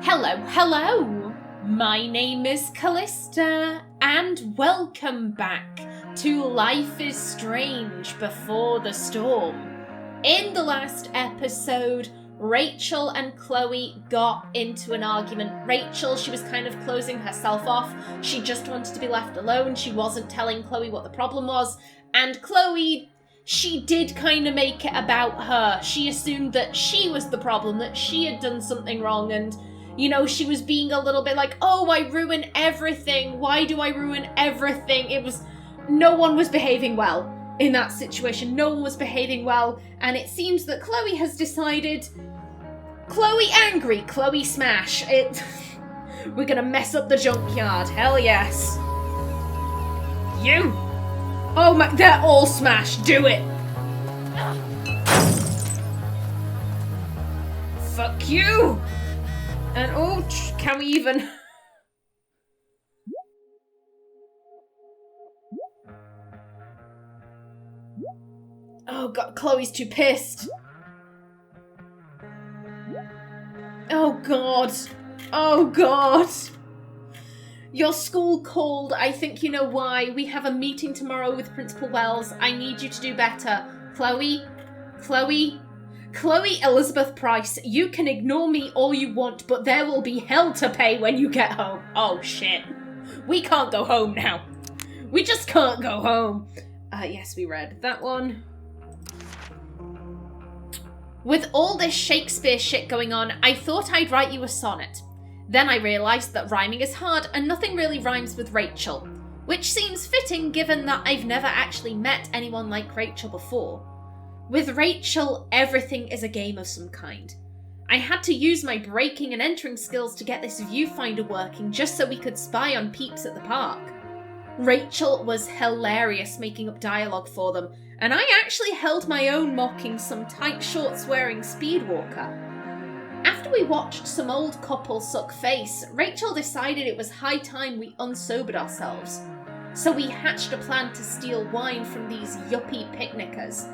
Hello! My name is Callista, and welcome back to Life is Strange Before the Storm. In the last episode, Rachel and Chloe got into an argument. Rachel, she was kind of closing herself off. She just wanted to be left alone. She wasn't telling Chloe what the problem was. And Chloe, she did kind of make it about her. She assumed that she was the problem, that she had done something wrong, and you know, she was being a little bit like, oh, I ruin everything. Why do I ruin everything? No one was behaving well in that situation. No one was behaving well. And it seems that Chloe has decided, Chloe angry, Chloe smash. We're gonna mess up the junkyard. Hell yes. You. Oh my, they're all smashed. Do it. Fuck you. And oh, can we even... Oh god, Chloe's too pissed. Oh god. Oh god. Your school called. I think you know why. We have a meeting tomorrow with Principal Wells. I need you to do better. Chloe Elizabeth Price, you can ignore me all you want, but there will be hell to pay when you get home. Oh shit. We can't go home now. We just can't go home. Yes, we read that one. With all this Shakespeare shit going on, I thought I'd write you a sonnet. Then I realised that rhyming is hard and nothing really rhymes with Rachel, which seems fitting given that I've never actually met anyone like Rachel before. With Rachel, everything is a game of some kind. I had to use my breaking and entering skills to get this viewfinder working just so we could spy on peeps at the park. Rachel was hilarious making up dialogue for them, and I actually held my own mocking some tight shorts wearing speedwalker. After we watched some old couple suck face, Rachel decided it was high time we unsobered ourselves. So we hatched a plan to steal wine from these yuppie picnickers.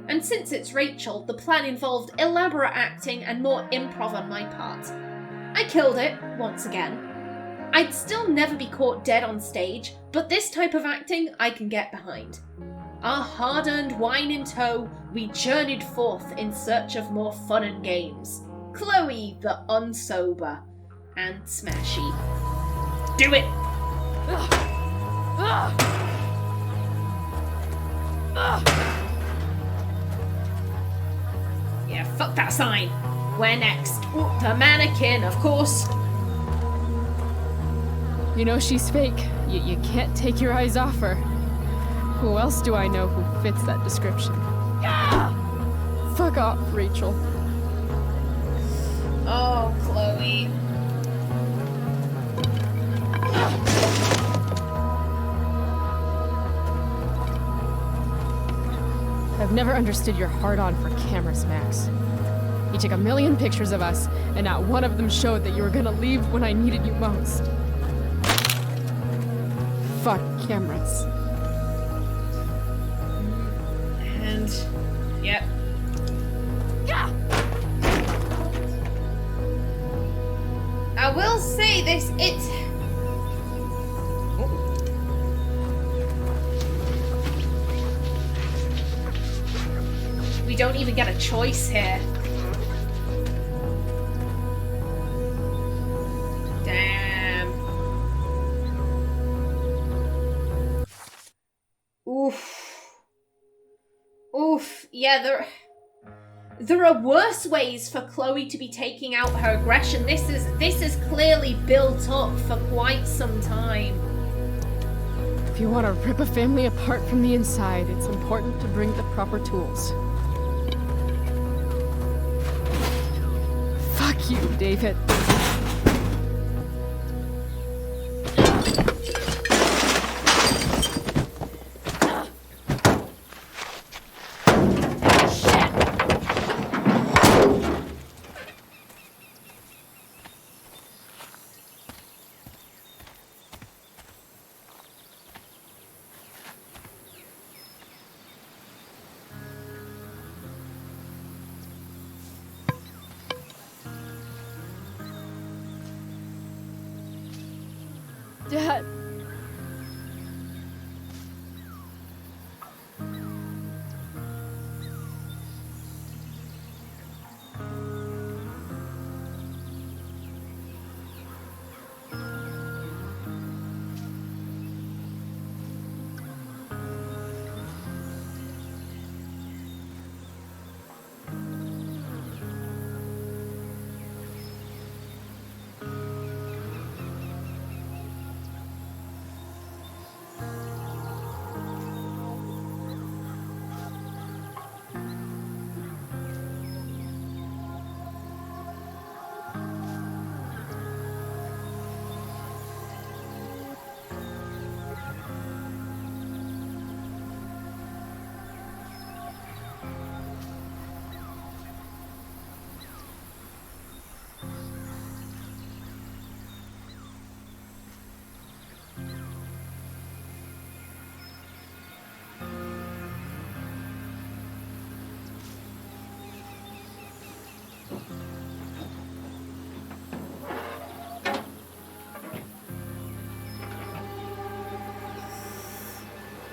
And since it's Rachel, the plan involved elaborate acting and more improv on my part. I killed it, once again. I'd still never be caught dead on stage, but this type of acting I can get behind. Our hard-earned wine in tow, we journeyed forth in search of more fun and games. Chloe the unsober, and Smashy. Do it! Yeah, fuck that sign. Where next? Ooh, the mannequin, of course. You know she's fake. You can't take your eyes off her. Who else do I know who fits that description? Fuck off, Rachel. Oh, Chloe. I've never understood your hard-on for cameras, Max. You took 1,000,000 pictures of us, and not one of them showed that you were gonna leave when I needed you most. Fuck cameras. And... yep. Yeah. I will say this, we don't even get a choice here. Damn. Oof. Oof. Yeah, there are worse ways for Chloe to be taking out her aggression. This is clearly built up for quite some time. If you want to rip a family apart from the inside, it's important to bring the proper tools. Fuck you, David. Dad.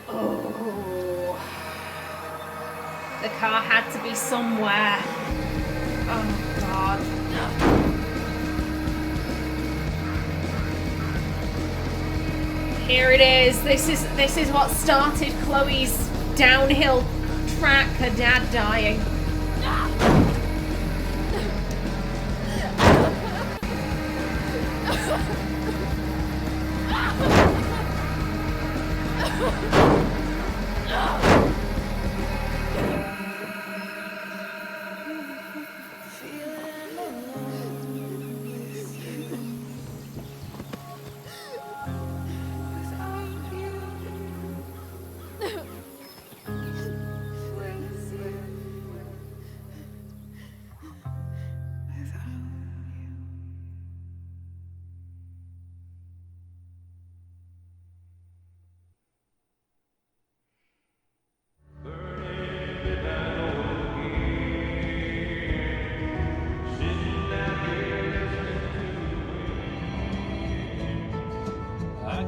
Oh. The car had to be somewhere. Oh, God. Here it is. This is what started Chloe's downhill track, her dad dying.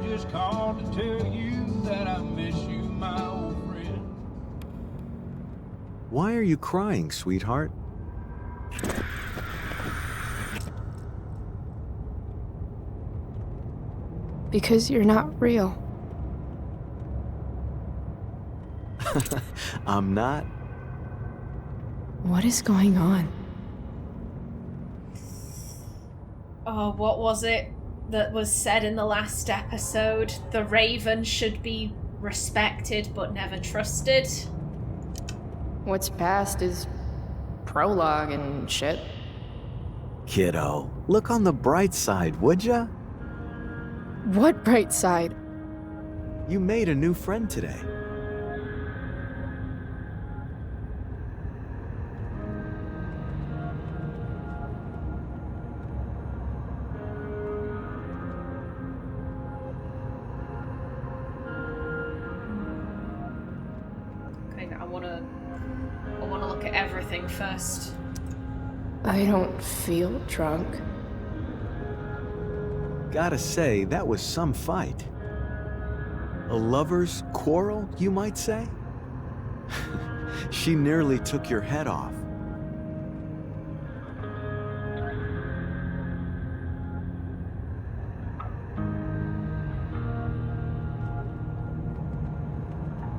Just called to tell you that I miss you, my old friend. Why are you crying, sweetheart? Because you're not real. I'm not. What is going on? Oh, what was it that was said in the last episode? The Raven should be respected but never trusted. What's past is prologue and shit. Kiddo, look on the bright side, would ya? What bright side? You made a new friend today. I wanna look at everything first. I don't feel drunk. Gotta say, that was some fight. A lover's quarrel, you might say? She nearly took your head off.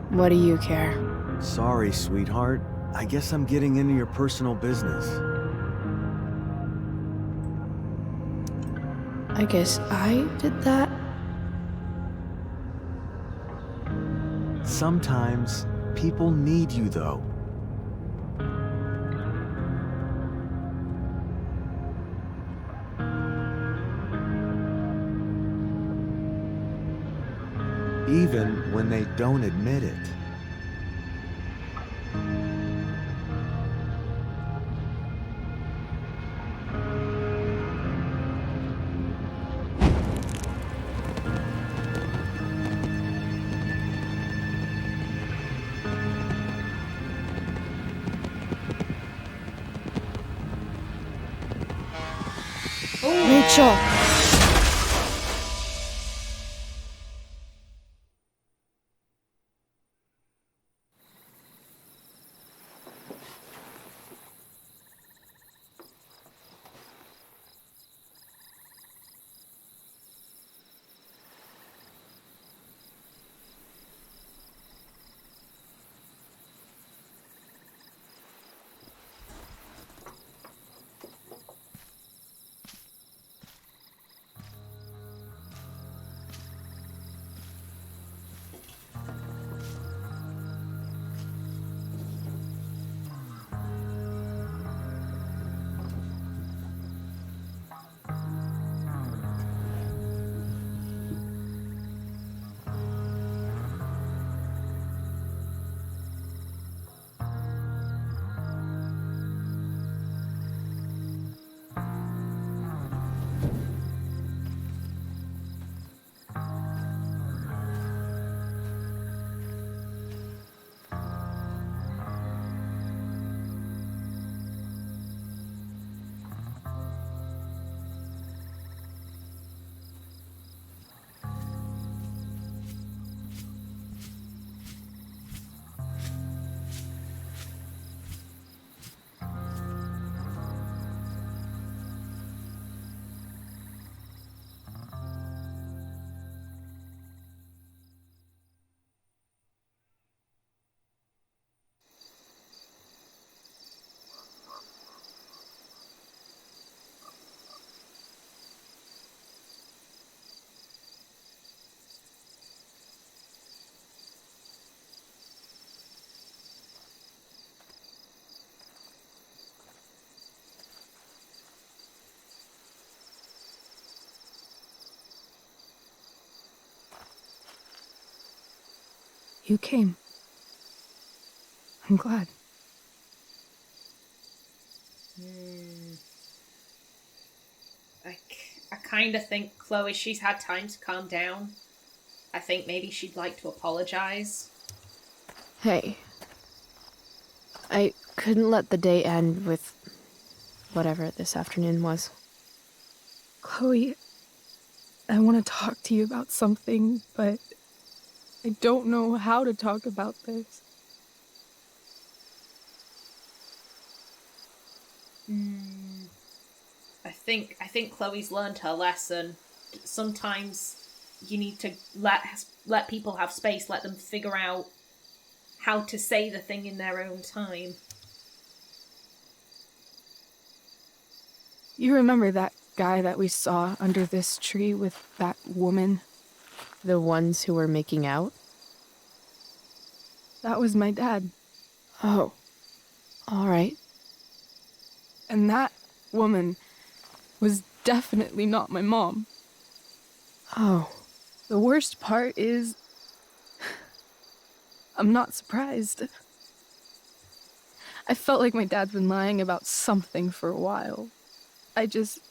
What do you care? Sorry, sweetheart. I guess I'm getting into your personal business. I guess I did that? Sometimes people need you, though. Even when they don't admit it. Rachel! You came. I'm glad. I kind of think, Chloe, she's had time to calm down. I think maybe she'd like to apologize. Hey. I couldn't let the day end with whatever this afternoon was. Chloe, I want to talk to you about something, but I don't know how to talk about this. I think Chloe's learned her lesson. Sometimes you need to let people have space, let them figure out how to say the thing in their own time. You remember that guy that we saw under this tree with that woman? The ones who were making out? That was my dad. Oh. All right. And that woman was definitely not my mom. Oh. The worst part is, I'm not surprised. I felt like my dad's been lying about something for a while. I didn't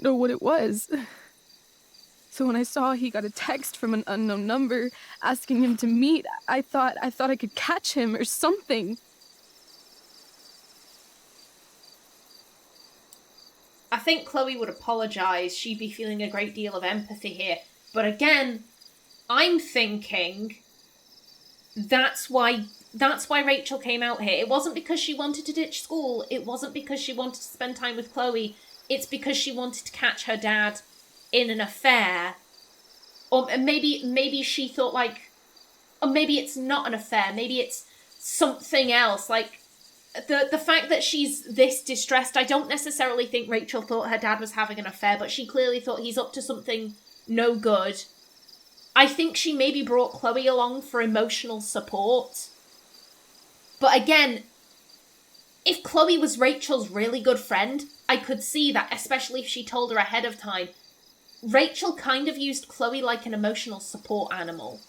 know what it was. So when I saw he got a text from an unknown number asking him to meet, I thought I could catch him or something. I think Chloe would apologise. She'd be feeling a great deal of empathy here. But again, I'm thinking that's why Rachel came out here. It wasn't because she wanted to ditch school. It wasn't because she wanted to spend time with Chloe. It's because she wanted to catch her dad in an affair. Or maybe she thought or maybe it's not an affair. Maybe it's something else. The fact that she's this distressed, I don't necessarily think Rachel thought her dad was having an affair, but she clearly thought he's up to something no good. I think she maybe brought Chloe along for emotional support. But again, if Chloe was Rachel's really good friend, I could see that, especially if she told her ahead of time. Rachel kind of used Chloe like an emotional support animal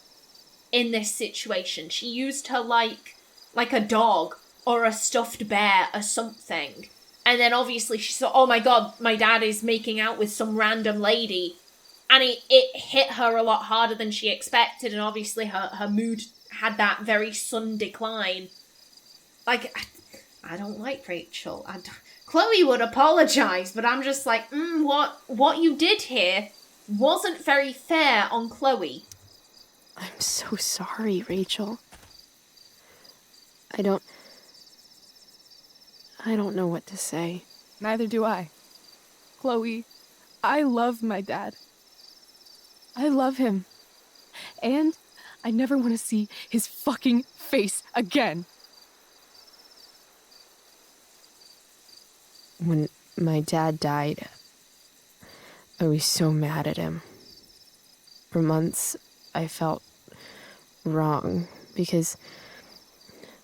in this situation. She used her like a dog or a stuffed bear or something. And then obviously she saw, oh my god, my dad is making out with some random lady. And it hit her a lot harder than she expected, and obviously her mood had that very sudden decline. I don't like Rachel. Chloe would apologise, but I'm just like, what you did here wasn't very fair on Chloe. I'm so sorry, Rachel. I don't know what to say. Neither do I. Chloe, I love my dad. I love him. And I never want to see his fucking face again. When my dad died, I was so mad at him. For months, I felt wrong because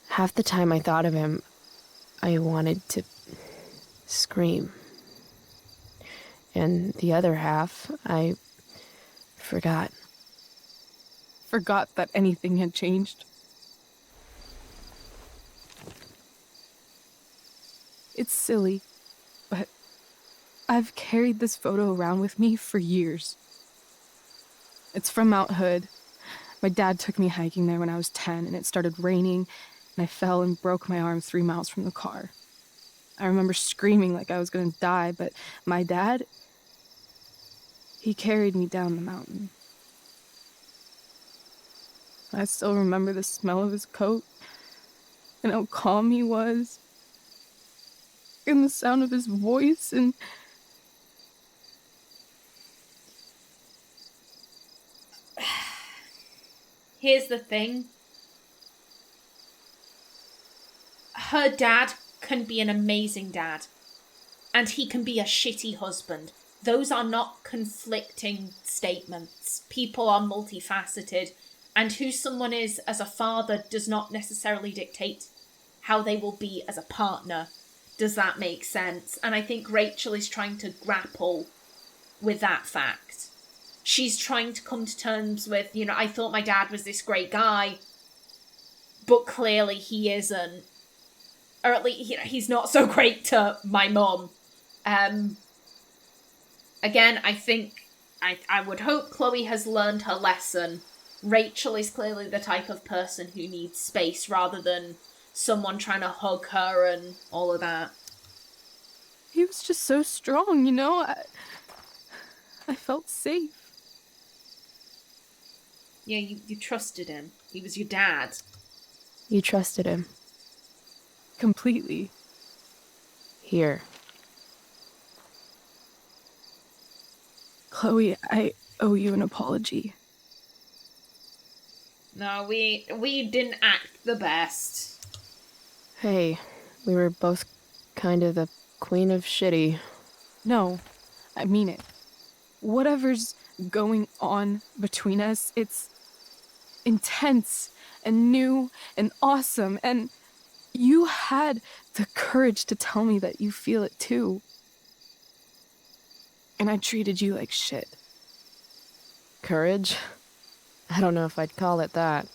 half the time I thought of him, I wanted to scream. And the other half, I forgot. Forgot that anything had changed. It's silly, but I've carried this photo around with me for years. It's from Mount Hood. My dad took me hiking there when I was 10, and it started raining, and I fell and broke my arm 3 miles from the car. I remember screaming like I was going to die, but my dad, he carried me down the mountain. I still remember the smell of his coat, and how calm he was, and the sound of his voice, and Here's the thing. Her dad can be an amazing dad. And he can be a shitty husband. Those are not conflicting statements. People are multifaceted. And who someone is as a father does not necessarily dictate how they will be as a partner. Does that make sense? And I think Rachel is trying to grapple with that fact. she's trying to come to terms with, I thought my dad was this great guy, but clearly he isn't. Or at least, he's not so great to my mum. Again, I think, I would hope Chloe has learned her lesson. Rachel is clearly the type of person who needs space rather than someone trying to hug her and all of that. He was just so strong, I felt safe. Yeah, you trusted him. He was your dad. You trusted him. Completely. Here. Chloe, I owe you an apology. No, we didn't act the best. Hey, we were both kind of the queen of shitty. No, I mean it. Whatever's going on between us, it's intense and new and awesome, and you had the courage to tell me that you feel it too. And I treated you like shit. Courage? I don't know if I'd call it that.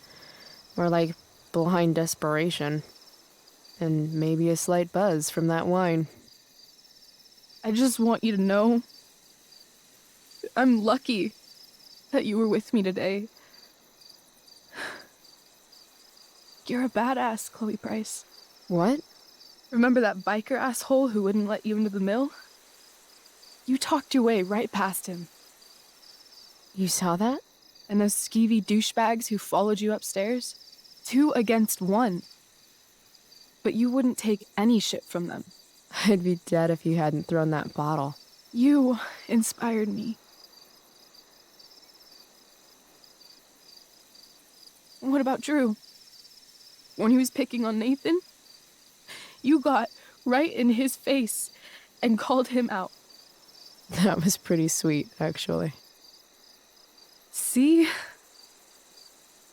More like blind desperation. And maybe a slight buzz from that wine. I just want you to know I'm lucky that you were with me today. You're a badass, Chloe Price. What? Remember that biker asshole who wouldn't let you into the mill? You talked your way right past him. You saw that? And those skeevy douchebags who followed you upstairs? 2 against 1. But you wouldn't take any shit from them. I'd be dead if you hadn't thrown that bottle. You inspired me. What about Drew? When he was picking on Nathan? You got right in his face and called him out. That was pretty sweet, actually. See?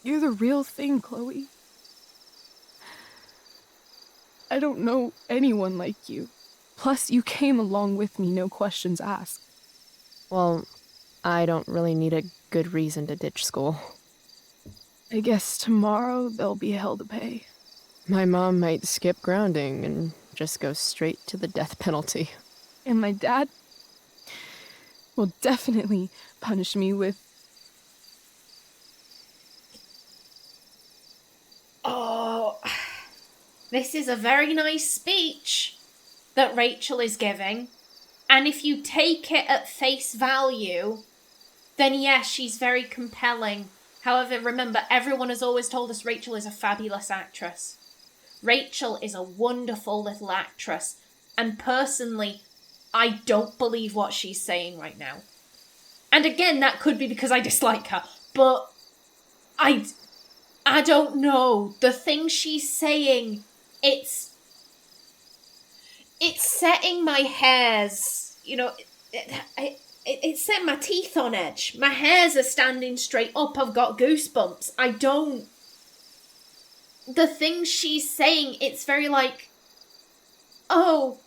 You're the real thing, Chloe. I don't know anyone like you. Plus, you came along with me, no questions asked. Well, I don't really need a good reason to ditch school. I guess tomorrow there'll be hell to pay. My mom might skip grounding and just go straight to the death penalty. And my dad will definitely punish me with... Oh, this is a very nice speech that Rachel is giving. And if you take it at face value, then yes, she's very compelling. However, remember, everyone has always told us Rachel is a fabulous actress. Rachel is a wonderful little actress. And personally, I don't believe what she's saying right now. And again, that could be because I dislike her. But I don't know. The thing she's saying, it's setting my hairs, it's setting my teeth on edge. My hairs are standing straight up. I've got goosebumps. The things she's saying, it's very like, oh,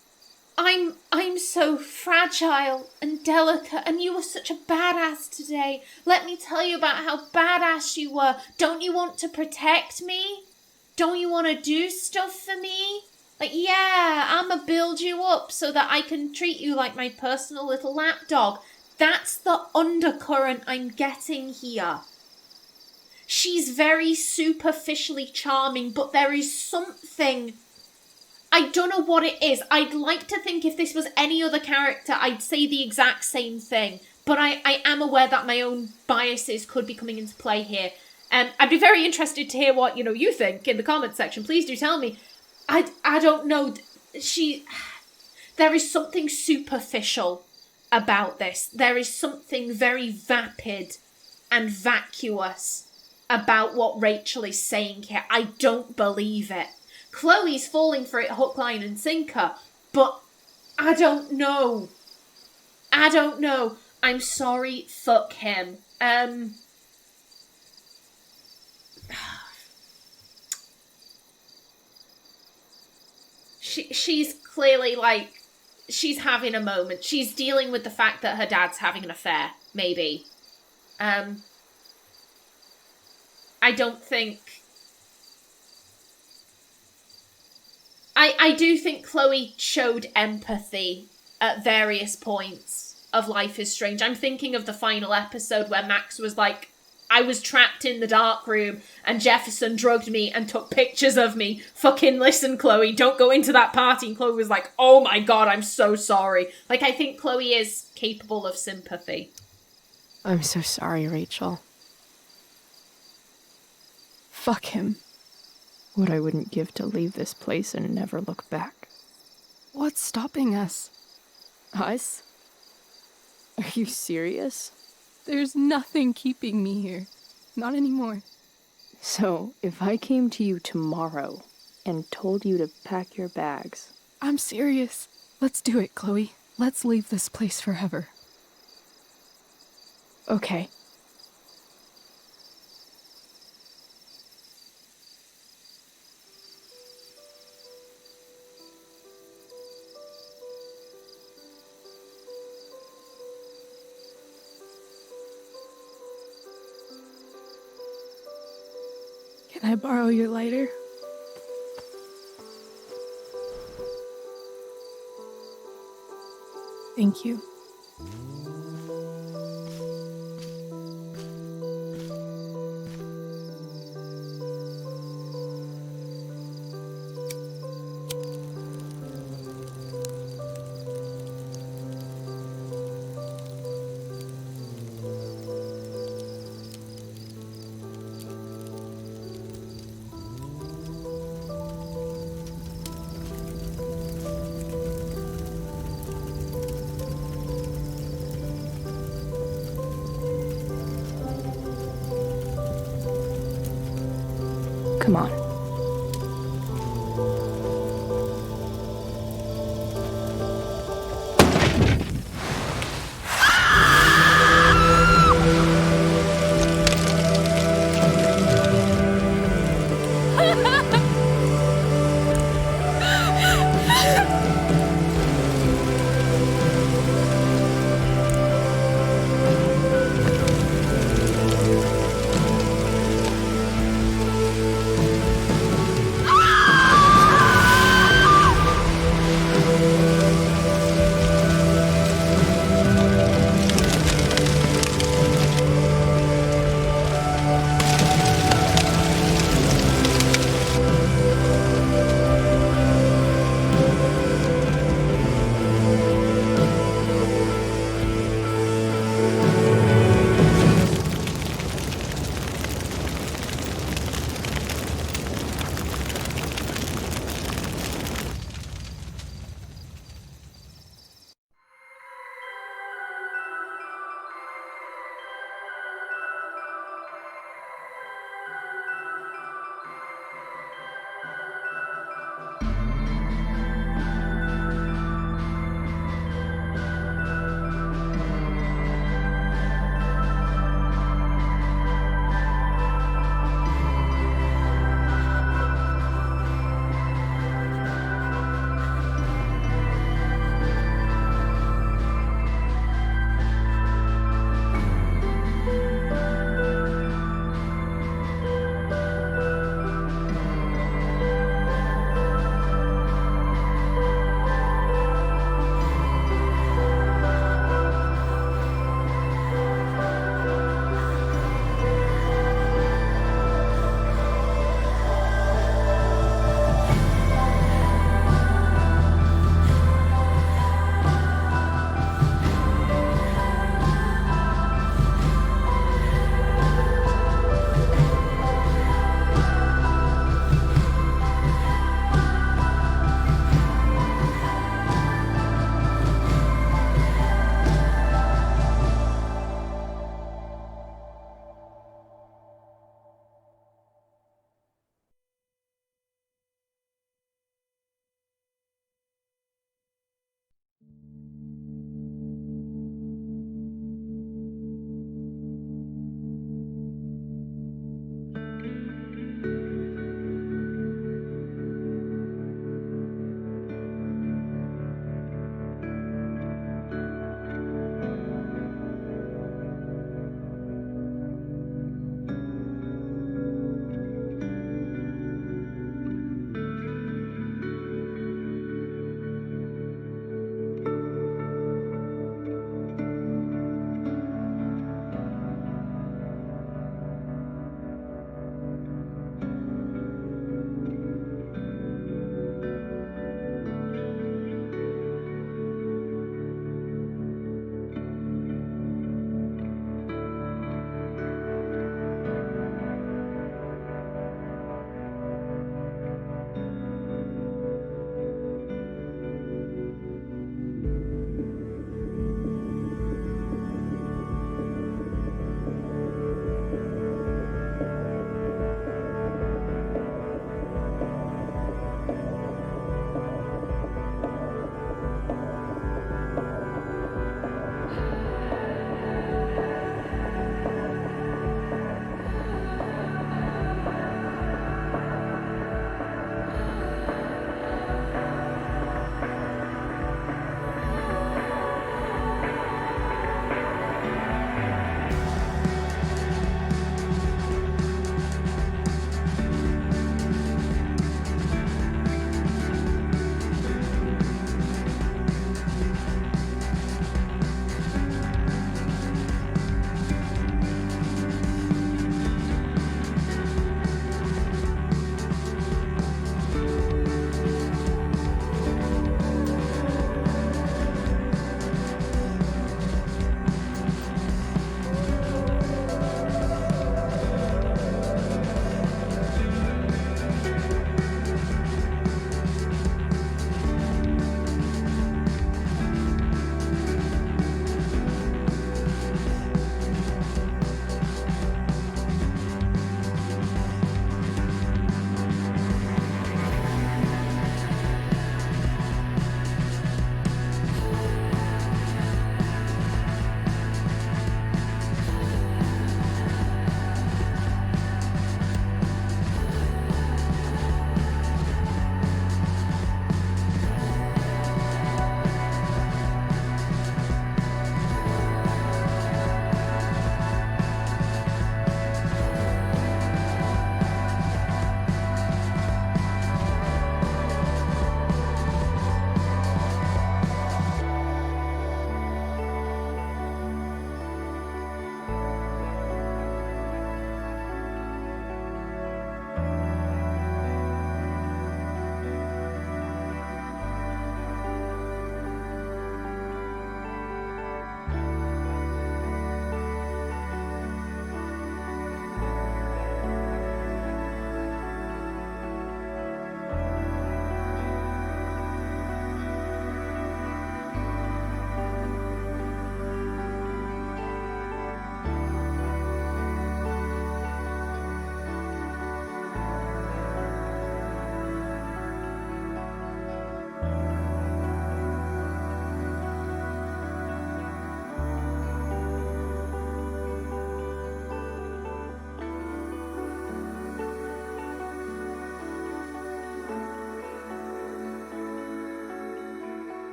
I'm so fragile and delicate, and you were such a badass today. Let me tell you about how badass you were. Don't you want to protect me? Don't you want to do stuff for me? Like, yeah, I'ma build you up so that I can treat you like my personal little lapdog. That's the undercurrent I'm getting here. She's very superficially charming, but there is something... I don't know what it is. I'd like to think if this was any other character, I'd say the exact same thing. But I am aware that my own biases could be coming into play here. I'd be very interested to hear what, you think in the comments section. Please do tell me. I don't know. There is something superficial about this. There is something very vapid and vacuous about what Rachel is saying here. I don't believe it. Chloe's falling for it hook, line and sinker, but I don't know. I'm sorry, fuck him. She's clearly she's having a moment. She's dealing with the fact that her dad's having an affair, maybe. I don't think... I do think Chloe showed empathy at various points of Life is Strange. I'm thinking of the final episode where Max was like, I was trapped in the dark room and Jefferson drugged me and took pictures of me. Fucking listen, Chloe, don't go into that party. And Chloe was like, oh my god, I'm so sorry. Like, I think Chloe is capable of sympathy. I'm so sorry, Rachel. Fuck him. What I wouldn't give to leave this place and never look back. What's stopping us? Us? Are you serious? There's nothing keeping me here. Not anymore. So, if I came to you tomorrow and told you to pack your bags... I'm serious. Let's do it, Chloe. Let's leave this place forever. Okay. Can I borrow your lighter? Thank you. Come on.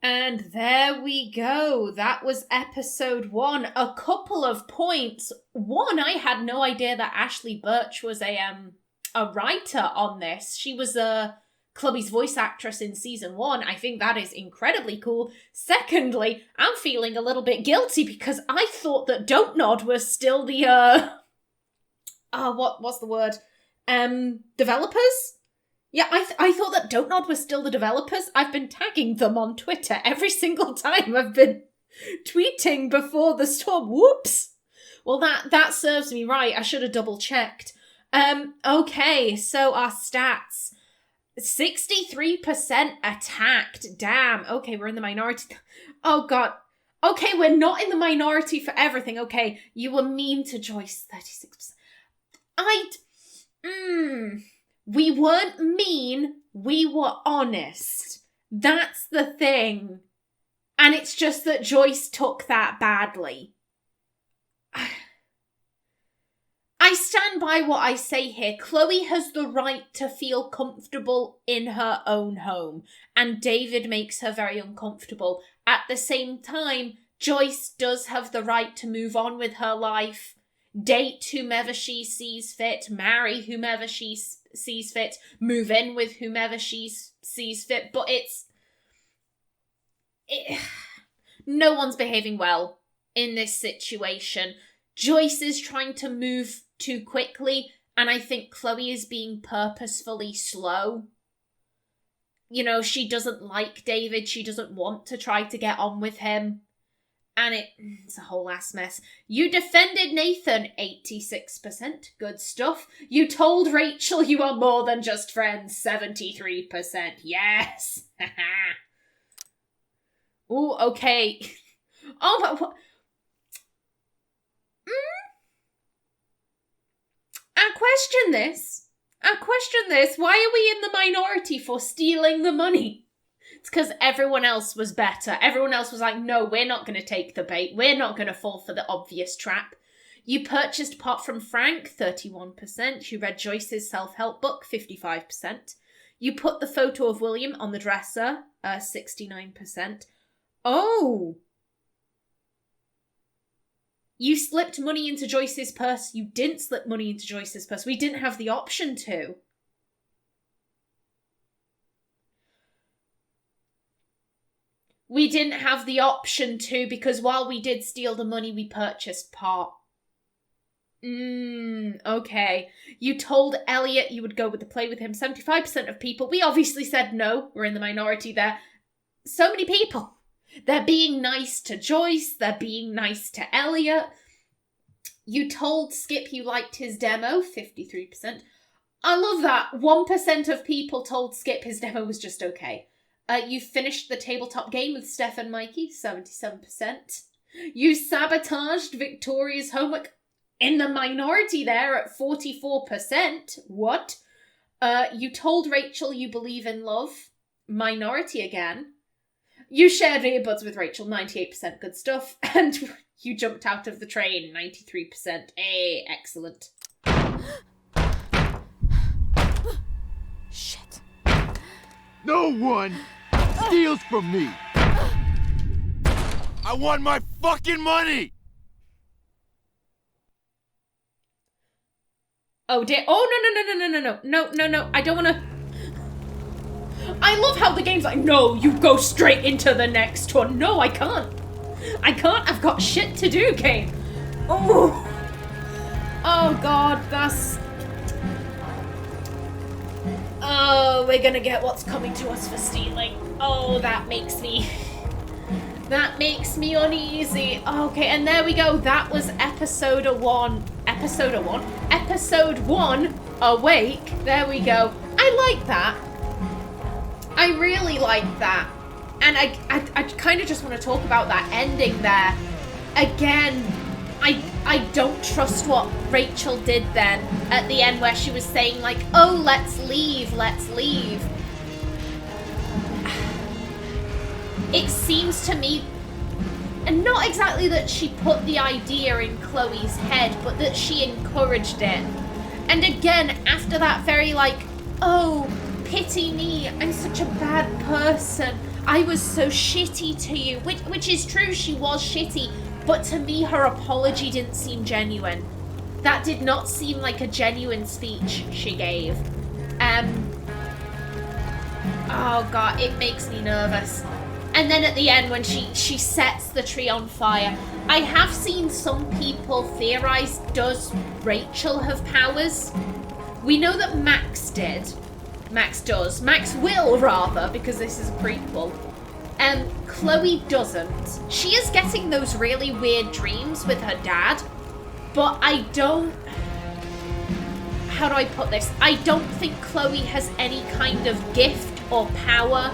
And there we go. That was episode 1. A couple of points. One, I had no idea that Ashley Birch was a writer on this. She was Clubby's voice actress in season 1. I think that is incredibly cool. Secondly, I'm feeling a little bit guilty because I thought that Don't Nod was still the what's the word? Developers? Yeah, I thought that Don't Nod was still the developers. I've been tagging them on Twitter every single time I've been tweeting before the storm. Whoops! Well, that serves me right. I should have double-checked. Okay, so our stats. 63% attacked. Damn. Okay, we're in the minority. Oh, God. Okay, we're not in the minority for everything. Okay, you were mean to Joyce. 36%. We weren't mean, we were honest. That's the thing. And it's just that Joyce took that badly. I stand by what I say here. Chloe has the right to feel comfortable in her own home, and David makes her very uncomfortable. At the same time, Joyce does have the right to move on with her life, date whomever she sees fit, marry whomever she sees fit, move in with whomever she sees fit, but no one's behaving well in this situation. Joyce is trying to move too quickly, and I think Chloe is being purposefully slow. You know, she doesn't like David, she doesn't want to try to get on with him. And it's a whole ass mess. You defended Nathan, 86%. Good stuff. You told Rachel you are more than just friends, 73%. Yes. Ooh, okay. Oh, but what? I question this. Why are we in the minority for stealing the money? It's because everyone else was better. Everyone else was like, no, we're not going to take the bait. We're not going to fall for the obvious trap. You purchased pot from Frank, 31%. You read Joyce's self-help book, 55%. You put the photo of William on the dresser, 69%. Oh! You slipped money into Joyce's purse. You didn't slip money into Joyce's purse. We didn't have the option to. We didn't have the option to because while we did steal the money, we purchased pot. Okay. You told Elliot you would go with the play with him. 75% of people. We obviously said no. We're in the minority there. So many people. They're being nice to Joyce. They're being nice to Elliot. You told Skip you liked his demo. 53%. I love that. 1% of people told Skip his demo was just okay. You finished the tabletop game with Steph and Mikey, 77%. You sabotaged Victoria's homework, in the minority there at 44%. What? You told Rachel you believe in love, minority again. You shared earbuds with Rachel, 98%, good stuff. And you jumped out of the train, 93%. Hey, excellent. Shit. No one steals from me! I want my fucking money! Oh dear. Oh, no. I don't want to... I love how the game's like, no, you go straight into the next one. No, I can't. I've got shit to do, game. Oh. Oh, God, that's... Oh, we're gonna get what's coming to us for stealing. Oh, that makes me uneasy. Okay, and there we go. That was episode 1. Episode 1, Awake. There we go. I like that. I really like that. And I kind of just want to talk about that ending there. Again, I don't trust what Rachel did then at the end where she was saying like, oh, let's leave. It seems to me, and not exactly that she put the idea in Chloe's head, but that she encouraged it. And again, after that very like, oh, pity me, I'm such a bad person. I was so shitty to you, which is true, she was shitty, but to me her apology didn't seem genuine. That did not seem like a genuine speech she gave. Oh god, it makes me nervous. And then at the end when she sets the tree on fire, I have seen some people theorize, does Rachel have powers? We know that Max did. Max does. Max will, rather, because this is a prequel. Chloe doesn't. She is getting those really weird dreams with her dad, but I don't... How do I put this? I don't think Chloe has any kind of gift or power.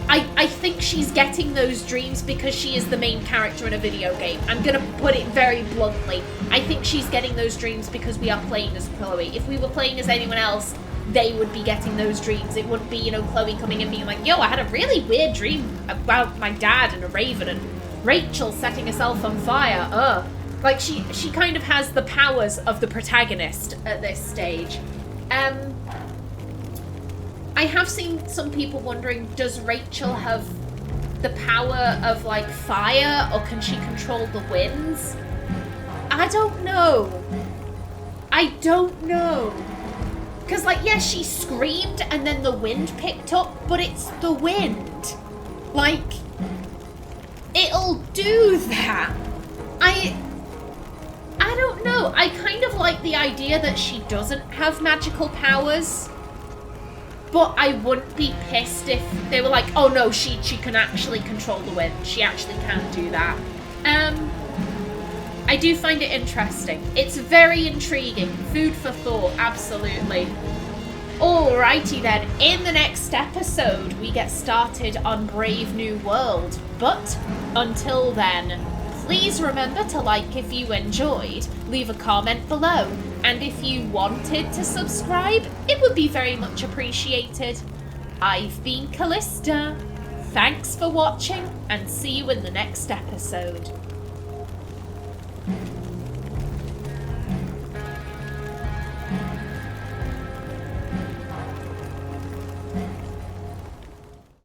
I think she's getting those dreams because she is the main character in a video game. I'm gonna put it very bluntly. I think she's getting those dreams because we are playing as Chloe. If we were playing as anyone else, they would be getting those dreams. It wouldn't be, you know, Chloe coming and being like, yo, I had a really weird dream about my dad and a raven and Rachel setting herself on fire. Like, she kind of has the powers of the protagonist at this stage. I have seen some people wondering, does Rachel have the power of, like, fire, or can she control the winds? I don't know. I don't know. Because, like, yeah, she screamed and then the wind picked up, but it's the wind. Like, it'll do that. I don't know. I kind of like the idea that she doesn't have magical powers. But I wouldn't be pissed if they were like, oh no, she can actually control the wind. She actually can do that. I do find it interesting. It's very intriguing. Food for thought, absolutely. Alrighty then, in the next episode, we get started on Brave New World. But until then, please remember to like if you enjoyed, leave a comment below, and if you wanted to subscribe, it would be very much appreciated. I've been Callista. Thanks for watching, and see you in the next episode.